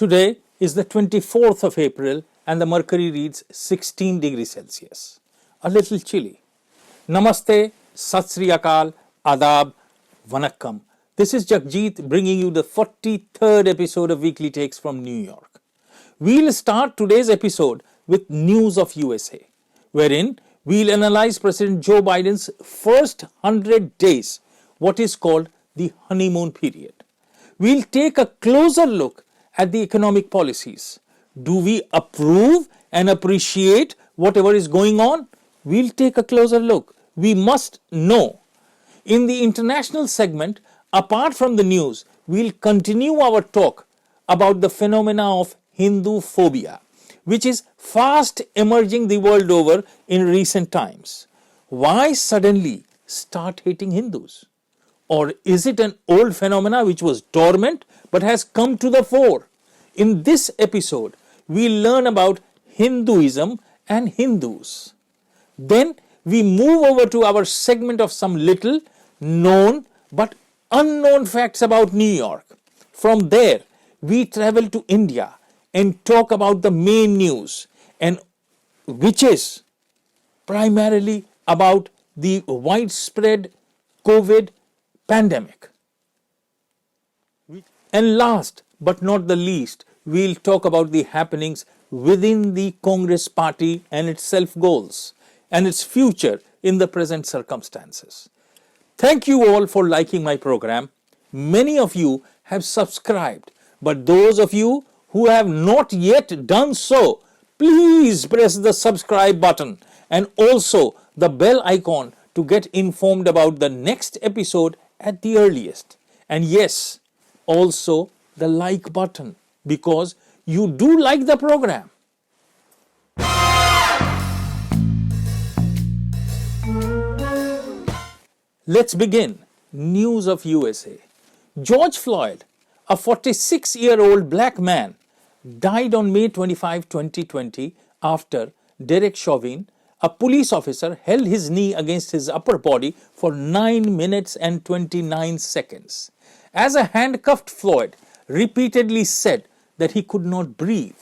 Today is the 24th of April and the mercury reads 16 degrees Celsius. A little chilly. Namaste, Sat Sri Akal, Adab, Vanakkam. This is Jagjit bringing you the 43rd episode of Weekly Takes from New York. We'll start today's episode with news of USA, wherein we'll analyze President Joe Biden's first 100 days, what is called the honeymoon period. We'll take a closer look at the economic policies. Do we approve and appreciate whatever is going on? We'll take a closer look. We must know. In the international segment, apart from the news, we'll continue our talk about the phenomena of Hinduphobia, which is fast emerging the world over in recent times. Why suddenly start hating Hindus? Or is it an old phenomena which was dormant but has come to the fore? In this episode, we'll learn about Hinduism and Hindus. Then we move over to our segment of some little known but unknown facts about New York. From there, we travel to India and talk about the main news, and which is primarily about the widespread COVID pandemic. And last but not the least, we'll talk about the happenings within the Congress party and its self-goals and its future in the present circumstances. Thank you all for liking my program. Many of you have subscribed, but those of you who have not yet done so, please press the subscribe button and also the bell icon to get informed about the next episode at the earliest. And yes, also the like button, because you do like the program. Let's begin. News of USA. George Floyd, a 46-year-old black man, died on May 25, 2020 after Derek Chauvin, a police officer, held his knee against his upper body for 9 minutes and 29 seconds. As a handcuffed Floyd repeatedly said that he could not breathe.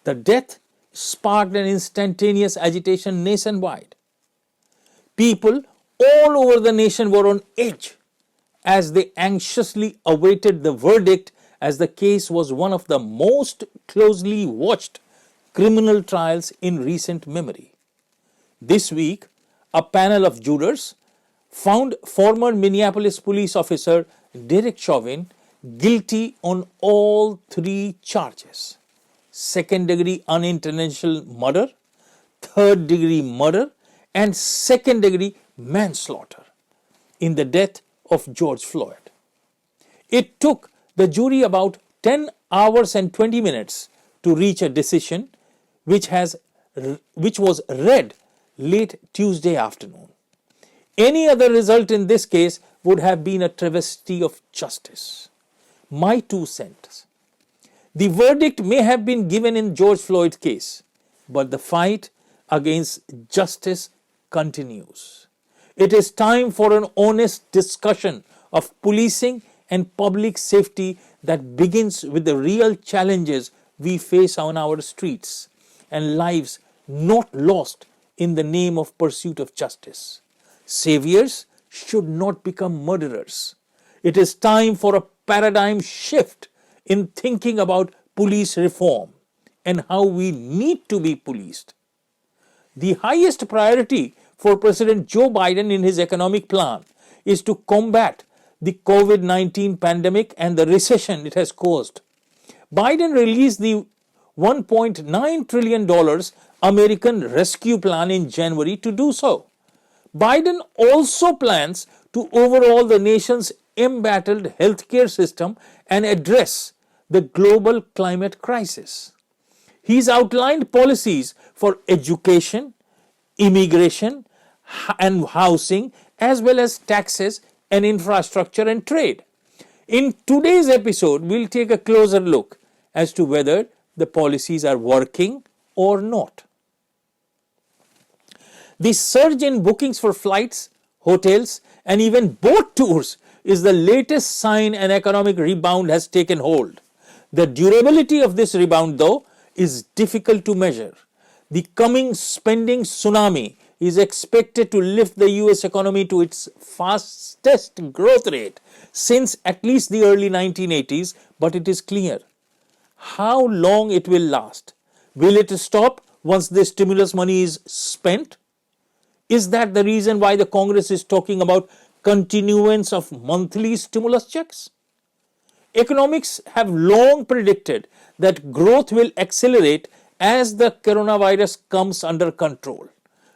The death sparked an instantaneous agitation nationwide. People all over the nation were on edge as they anxiously awaited the verdict, as the case was one of the most closely watched criminal trials in recent memory. This week, a panel of jurors found former Minneapolis police officer Derek Chauvin guilty on all 3 charges: second-degree unintentional murder, third-degree murder, and second-degree manslaughter in the death of George Floyd. It took the jury about 10 hours and 20 minutes to reach a decision, which was read late Tuesday afternoon. Any other result in this case would have been a travesty of justice. My 2 cents. The verdict may have been given in George Floyd's case, but the fight against justice continues. It is time for an honest discussion of policing and public safety that begins with the real challenges we face on our streets and lives not lost in the name of pursuit of justice. Saviors should not become murderers. It is time for a paradigm shift in thinking about police reform and how we need to be policed. The highest priority for President Joe Biden in his economic plan is to combat the COVID-19 pandemic and the recession it has caused. Biden released the $1.9 trillion American Rescue Plan in January to do so. Biden also plans to overhaul the nation's embattled healthcare system and address the global climate crisis. He's outlined policies for education, immigration, and housing, as well as taxes and infrastructure and trade. In today's episode, we'll take a closer look as to whether the policies are working or not. The surge in bookings for flights, hotels, and even boat tours is the latest sign an economic rebound has taken hold. The durability of this rebound, though, is difficult to measure. The coming spending tsunami is expected to lift the US economy to its fastest growth rate since at least the early 1980s, but it is clear how long it will last. Will it stop once the stimulus money is spent? Is that the reason why the Congress is talking about continuance of monthly stimulus checks? Economics have long predicted that growth will accelerate as the coronavirus comes under control,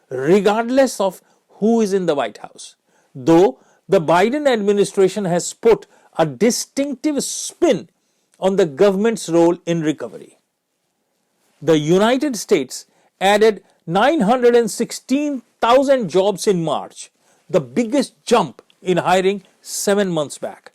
regardless of who is in the White House. Though the Biden administration has put a distinctive spin on the government's role in recovery. The United States added 916,000 jobs in March, the biggest jump in hiring 7 months back.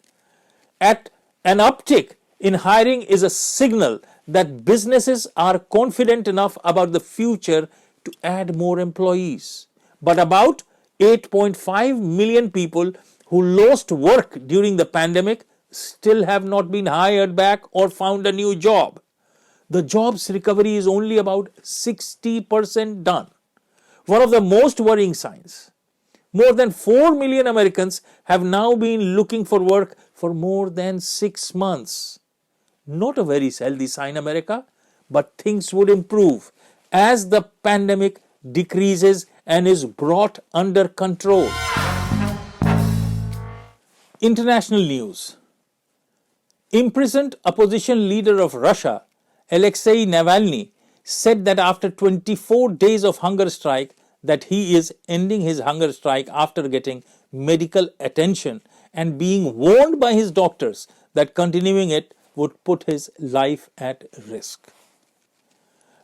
An uptick in hiring is a signal that businesses are confident enough about the future to add more employees. But about 8.5 million people who lost work during the pandemic still have not been hired back or found a new job. The jobs recovery is only about 60% done. One of the most worrying signs. More than 4 million Americans have now been looking for work for more than 6 months. Not a very healthy sign, America, but things would improve as the pandemic decreases and is brought under control. International news. Imprisoned opposition leader of Russia, Alexei Navalny, said that after 24 days of hunger strike that he is ending his hunger strike after getting medical attention and being warned by his doctors that continuing it would put his life at risk.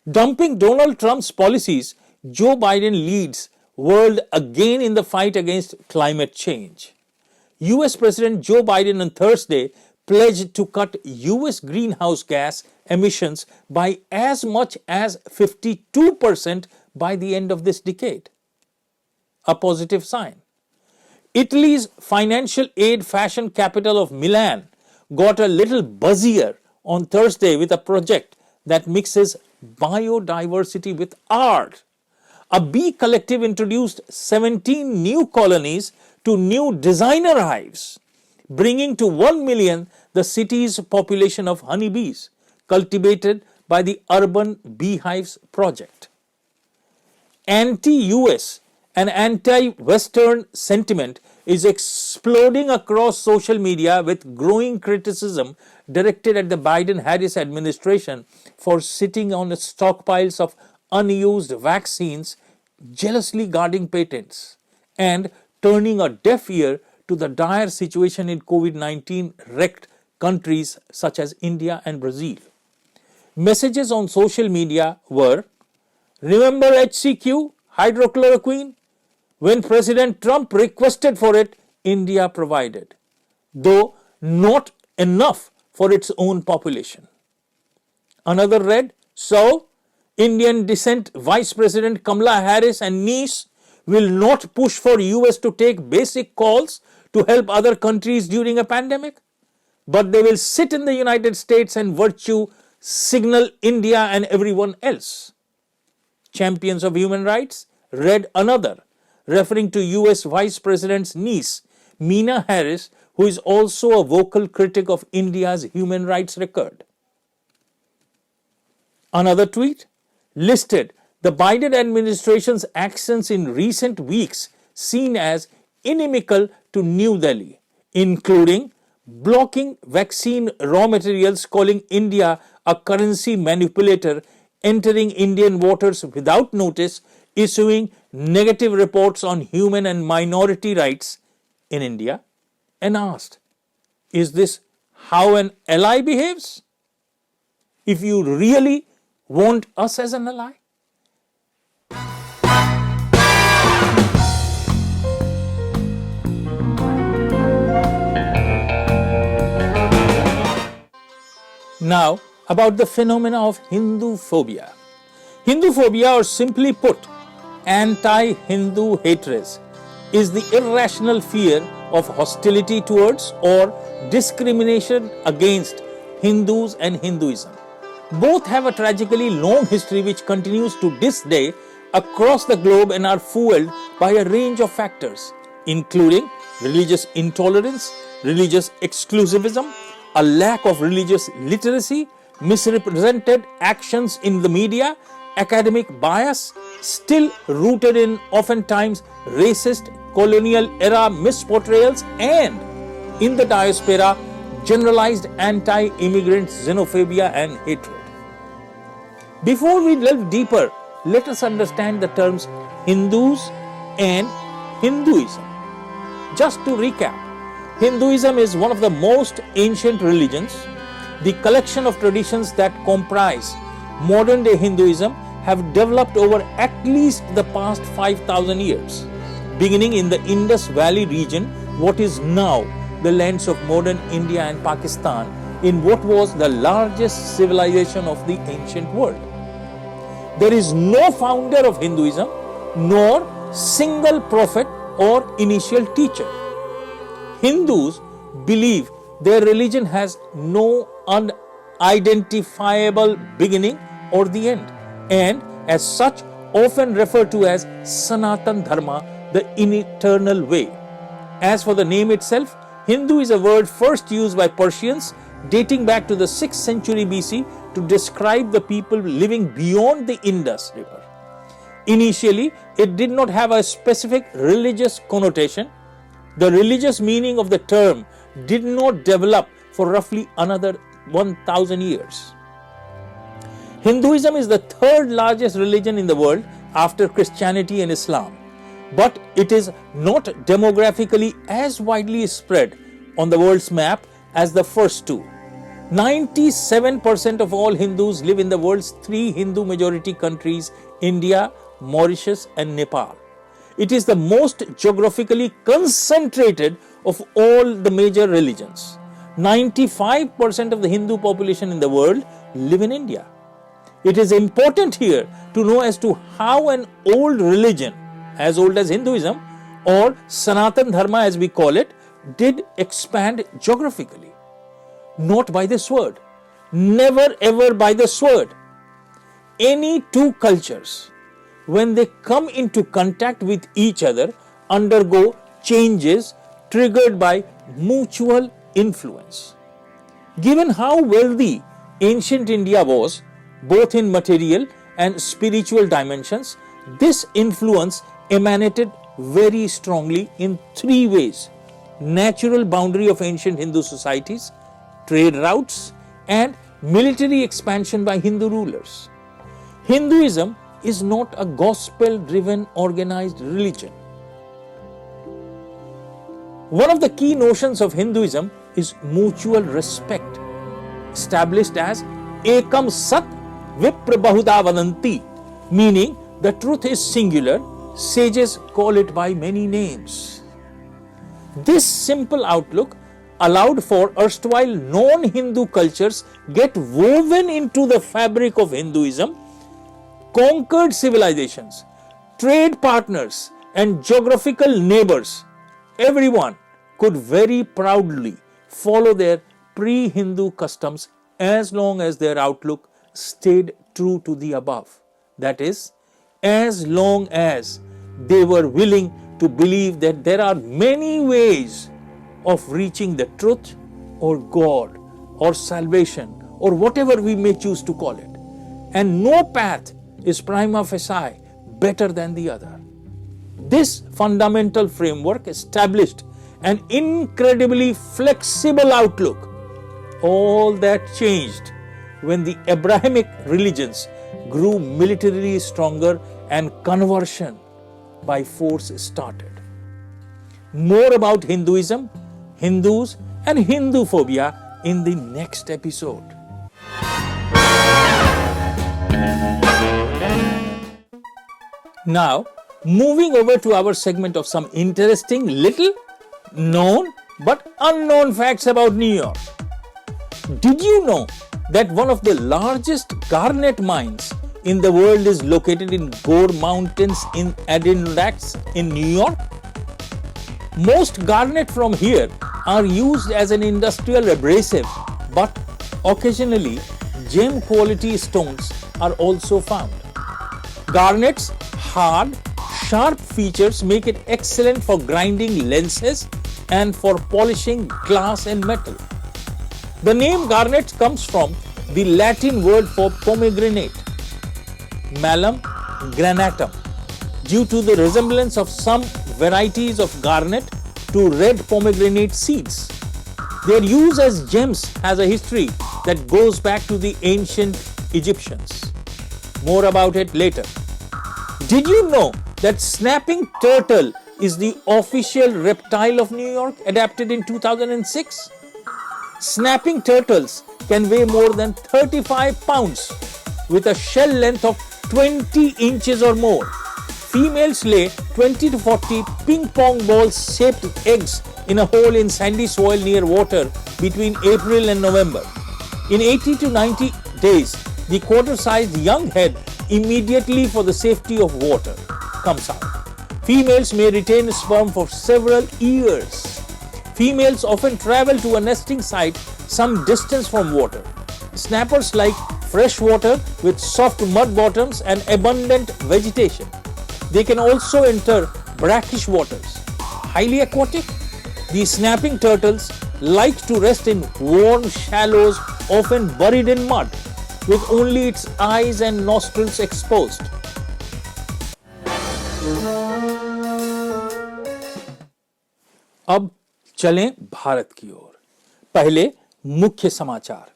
Dumping Donald Trump's policies, Joe Biden leads world again in the fight against climate change. US President Joe Biden on Thursday pledged to cut US greenhouse gas emissions by as much as 52% by the end of this decade. A positive sign. Italy's financial aid fashion capital of Milan got a little buzzier on Thursday with a project that mixes biodiversity with art. A bee collective introduced 17 new colonies to new designer hives, bringing to 1 million the city's population of honeybees cultivated by the Urban Beehives Project. Anti-US and anti-Western sentiment is exploding across social media with growing criticism directed at the Biden-Harris administration for sitting on stockpiles of unused vaccines, jealously guarding patents, and turning a deaf ear to the dire situation in COVID-19 wrecked countries such as India and Brazil. Messages on social media were, "Remember HCQ, hydrochloroquine? When President Trump requested for it, India provided, though not enough for its own population." Another read, "So, Indian descent Vice President Kamala Harris and niece will not push for US to take basic calls to help other countries during a pandemic, but they will sit in the United States and virtue signal India and everyone else." Champions of human rights read another, referring to US Vice President's niece, Meena Harris, who is also a vocal critic of India's human rights record. Another tweet listed the Biden administration's actions in recent weeks seen as inimical to New Delhi, including blocking vaccine raw materials, calling India a currency manipulator, entering Indian waters without notice, issuing negative reports on human and minority rights in India, and asked, "Is this how an ally behaves? If you really want us as an ally?" Now, about the phenomena of Hinduphobia. Hinduphobia, or simply put, anti-Hindu hatred, is the irrational fear of hostility towards or discrimination against Hindus and Hinduism. Both have a tragically long history which continues to this day across the globe and are fueled by a range of factors, including religious intolerance, religious exclusivism, a lack of religious literacy, misrepresented actions in the media, academic bias, still rooted in oftentimes racist colonial era misportrayals, and in the diaspora, generalized anti-immigrant xenophobia and hatred. Before we delve deeper, let us understand the terms Hindus and Hinduism. Just to recap, Hinduism is one of the most ancient religions. The collection of traditions that comprise modern day Hinduism have developed over at least the past 5,000 years, beginning in the Indus Valley region, what is now the lands of modern India and Pakistan, in what was the largest civilization of the ancient world. There is no founder of Hinduism, nor single prophet or initial teacher. Hindus believe their religion has no unidentifiable beginning or the end, and as such often referred to as Sanatan Dharma, the eternal way. As for the name itself, Hindu is a word first used by Persians dating back to the 6th century BC to describe the people living beyond the Indus River. Initially, it did not have a specific religious connotation. The religious meaning of the term did not develop for roughly another 1,000 years. Hinduism is the third largest religion in the world after Christianity and Islam, but it is not demographically as widely spread on the world's map as the first two. 97% of all Hindus live in the world's three Hindu majority countries, India, Mauritius and Nepal. It is the most geographically concentrated of all the major religions. 95% of the Hindu population in the world live in India. It is important here to know as to how an old religion, as old as Hinduism, or Sanatan Dharma as we call it, did expand geographically. Not by the sword. Never ever by the sword. Any two cultures, when they come into contact with each other, undergo changes triggered by mutual influence. Given how wealthy ancient India was, both in material and spiritual dimensions, this influence emanated very strongly in three ways: natural boundary of ancient Hindu societies, trade routes, and military expansion by Hindu rulers. Hinduism is not a gospel-driven organized religion. One of the key notions of Hinduism is mutual respect, established as Ekam Sat Vipra Bahuda Vadanti, meaning the truth is singular, sages call it by many names. This simple outlook allowed for erstwhile non-Hindu cultures get woven into the fabric of Hinduism, conquered civilizations, trade partners and geographical neighbors. Everyone could very proudly follow their pre-Hindu customs as long as their outlook stayed true to the above. That is, as long as they were willing to believe that there are many ways of reaching the truth or God or salvation or whatever we may choose to call it. And no path is prima facie better than the other. This fundamental framework established an incredibly flexible outlook. All that changed when the Abrahamic religions grew militarily stronger and conversion by force started. More about Hinduism, Hindus and Hinduphobia in the next episode. Now, moving over to our segment of some interesting little known but unknown facts about New York. Did you know that one of the largest garnet mines in the world is located in Gore Mountains in Adirondacks in New York? Most garnet from here are used as an industrial abrasive, but Occasionally, gem quality stones are also found. Garnet's hard, sharp features make it excellent for grinding lenses and for polishing glass and metal. The name garnet comes from the Latin word for pomegranate, malum granatum, due to the resemblance of some varieties of garnet to red pomegranate seeds. Their use as gems has a history that goes back to the ancient Egyptians. More about it later. Did you know that snapping turtle is the official reptile of New York, adapted in 2006? Snapping turtles can weigh more than 35 pounds with a shell length of 20 inches or more. Females lay 20 to 40 ping pong ball shaped eggs in a hole in sandy soil near water between April and November. In 80 to 90 days, the quarter-sized young head immediately for the safety of water comes out. Females may retain sperm for several years. Females often travel to a nesting site some distance from water. Snappers like fresh water with soft mud bottoms and abundant vegetation. They can also enter brackish waters. Highly aquatic, these snapping turtles like to rest in warm shallows, often buried in mud, with only its eyes and nostrils exposed. अब चलें भारत की ओर। पहले मुख्य समाचार।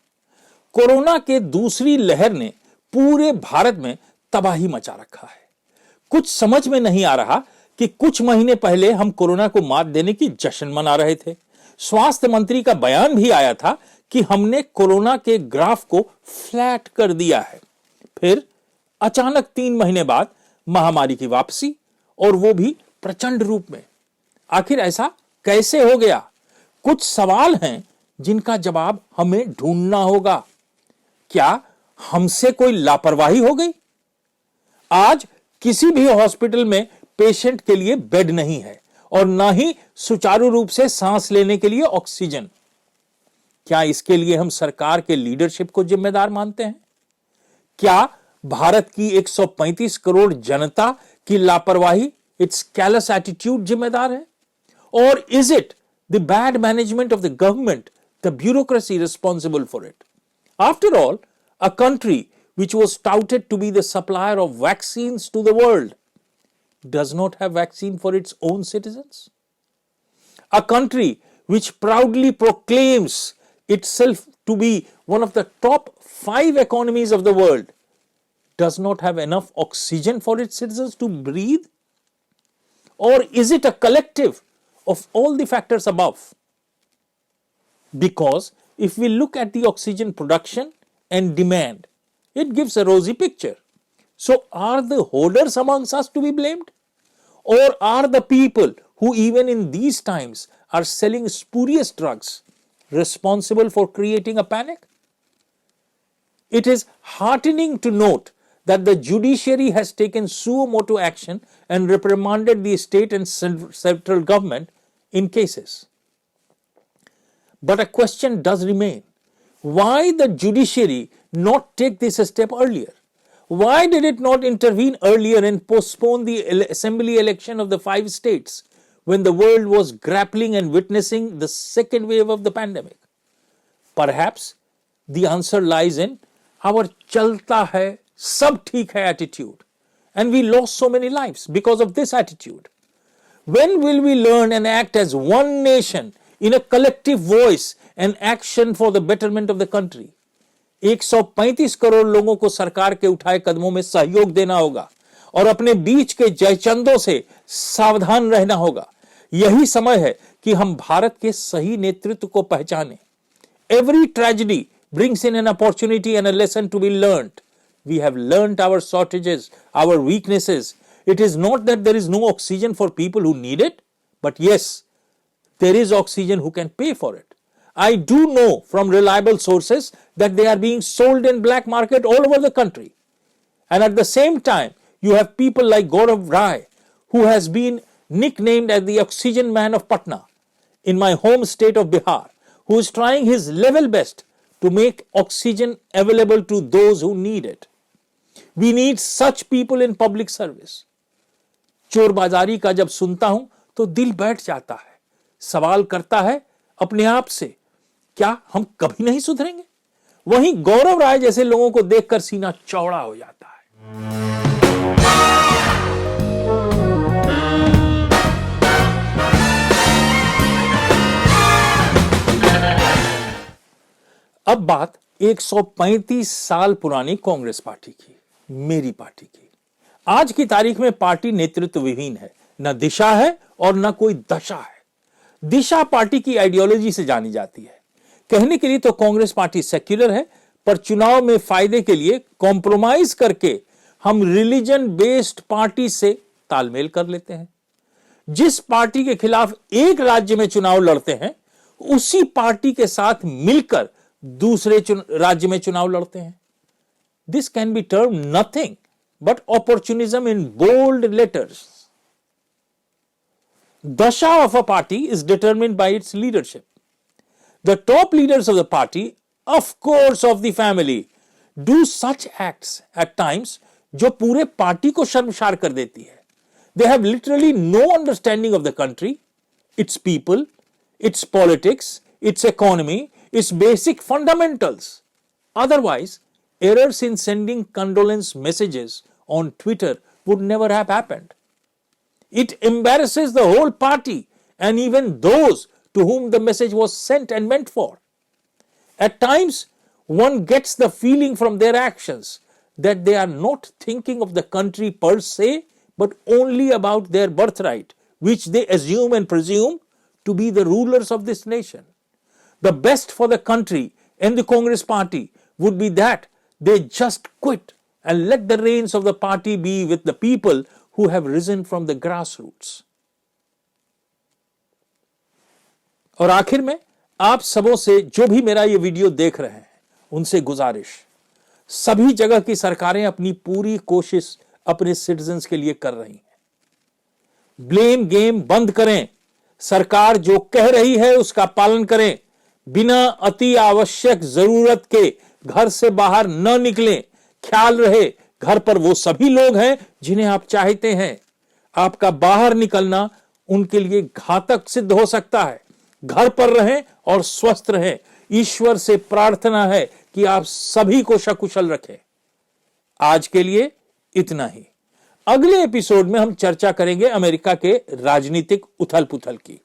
Corona के दूसरी लहर ने पूरे भारत में तबाही मचा रखा है। कुछ समझ में नहीं आ रहा कि कुछ महीने पहले हम कोरोना को मात देने की जश्न मना रहे थे। स्वास्थ्य मंत्री का बयान भी आया था कि हमने कोरोना के ग्राफ को फ्लैट कर दिया है। फिर अचानक 3 महीने बाद महामारी की वापसी, और वो भी प्रचंड रूप में। आखिर ऐसा कैसे हो गया? कुछ सवाल हैं जिनका जवाब हमें ढूंढना होगा। क्या हमसे कोई लापरवाही हो गई? आज किसी भी हॉस्पिटल में पेशेंट के लिए बेड नहीं है और ना ही सुचारू रूप से सांस लेने के लिए ऑक्सीजन। क्या इसके लिए हम सरकार के लीडरशिप को जिम्मेदार मानते हैं? क्या भारत की 135 करोड़ जनता की लापरवाही, इट्स कैलस एटीट्यूड जिम्मेदार है? Or is it the bad management of the government, the bureaucracy responsible for it? After all, a country which was touted to be the supplier of vaccines to the world does not have vaccine for its own citizens. A country which proudly proclaims itself to be one of the top 5 economies of the world does not have enough oxygen for its citizens to breathe? Or is it a collective of all the factors above? Because if we look at the oxygen production and demand, it gives a rosy picture. So are the hoarders amongst us to be blamed? Or are the people who even in these times are selling spurious drugs responsible for creating a panic? It is heartening to note that the judiciary has taken suo motu action and reprimanded the state and central government in cases. But a question does remain. Why the judiciary not take this step earlier? Why did it not intervene earlier and postpone the assembly election of the 5 states when the world was grappling and witnessing the second wave of the pandemic? Perhaps the answer lies in our chalta hai, sab theek hai attitude. And we lost so many lives because of this attitude. When will we learn and act as one nation in a collective voice and action for the betterment of the country? 135 crore लोगों को सरकार के उठाए कदमों में सहयोग देना होगा और अपने बीच के जयचंदों से सावधान रहना होगा। यही समय है कि हम भारत के सही नेतृत्व को पहचानें। Every tragedy brings in an opportunity and a lesson to be learned. We have learnt our shortages, our weaknesses. It is not that there is no oxygen for people who need it, but yes, there is oxygen who can pay for it. I do know from reliable sources that they are being sold in black market all over the country. And at the same time, you have people like Gaurav, who has been nicknamed as the oxygen man of Patna in my home state of Bihar, who is trying his level best to make oxygen available to those who need it. We need such people in public service. चोरबाजारी का जब सुनता हूं तो दिल बैठ जाता है, सवाल करता है अपने आप से, क्या हम कभी नहीं सुधरेंगे? वहीं गौरव राय जैसे लोगों को देखकर सीना चौड़ा हो जाता है। अब बात 135 साल पुरानी कांग्रेस पार्टी की, मेरी पार्टी की। आज की तारीख में पार्टी नेतृत्व विहीन है, न दिशा है और न कोई दशा है। दिशा पार्टी की आइडियोलॉजी से जानी जाती है। कहने के लिए तो कांग्रेस पार्टी सेक्युलर है, पर चुनाव में फायदे के लिए कॉम्प्रोमाइज करके हम रिलीजन बेस्ड पार्टी से तालमेल कर लेते हैं। जिस पार्टी के खिलाफ एक राज्य में चुनाव लड़ते हैं, उसी पार्टी के साथ मिलकर दूसरे राज्य में चुनाव लड़ते हैं। This can be term nothing but opportunism in bold letters. Dasha of a party is determined by its leadership. The top leaders of the party, of course of the family, do such acts at times जो पूरे party को शर्मसार कर देती है। They have literally no understanding of the country, its people, its politics, its economy, its basic fundamentals. Otherwise, errors in sending condolence messages on Twitter would never have happened. It embarrasses the whole party and even those to whom the message was sent and meant for. At times, one gets the feeling from their actions that they are not thinking of the country per se, but only about their birthright, which they assume and presume to be the rulers of this nation. The best for the country and the Congress party would be that they just quit and let the reins of the party be with the people who have risen from the grassroots. और आखिर में आप सबों से जो भी मेरा ये वीडियो देख रहे हैं, उनसे गुजारिश, सभी जगह की सरकारें अपनी पूरी कोशिश अपने सिटीजन्स के लिए कर रही हैं। ब्लेम गेम बंद करें, सरकार जो कह रही है उसका पालन करें, बिना अति आवश्यक जरूरत के घर से बाहर न निकलें। ख्याल रहे, घर पर वो सभी लोग हैं जिन्हें आप चाहते हैं। आपका बाहर निकलना उनके लिए घातक सिद्ध हो सकता है। घर पर रहें और स्वस्थ रहें। ईश्वर से प्रार्थना है कि आप सभी को सकुशल रखें। आज के लिए इतना ही। अगले एपिसोड में हम चर्चा करेंगे अमेरिका के राजनीतिक उथल पुथल की,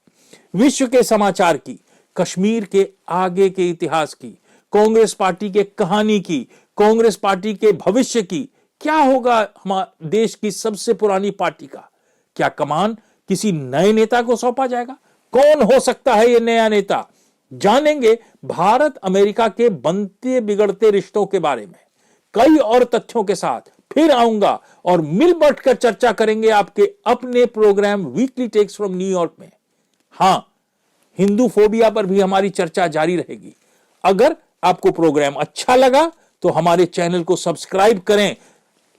विश्व के समाचार की, कश्मीर के आगे के इतिहास की, कांग्रेस पार्टी के कहानी की, कांग्रेस पार्टी के भविष्य की। क्या होगा हमारे देश की सबसे पुरानी पार्टी का? क्या कमान किसी नए नेता को सौंपा जाएगा? कौन हो सकता है यह नया नेता? जानेंगे भारत अमेरिका के बनते बिगड़ते रिश्तों के बारे में। कई और तथ्यों के साथ फिर आऊंगा और मिल बैठकर चर्चा करेंगे आपके अपने प्रोग्राम वीकली टेक्स फ्रॉम न्यूयॉर्क में। हां, हिंदू फोबिया पर भी हमारी चर्चा जारी रहेगी। अगर आपको प्रोग्राम अच्छा लगा तो हमारे चैनल को सब्सक्राइब करें,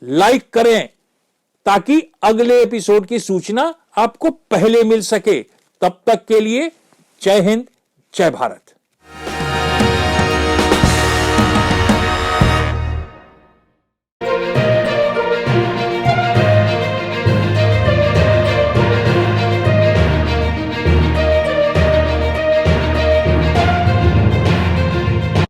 लाइक करें, ताकि अगले एपिसोड की सूचना आपको पहले मिल सके। तब तक के लिए जय हिंद, जय भारत।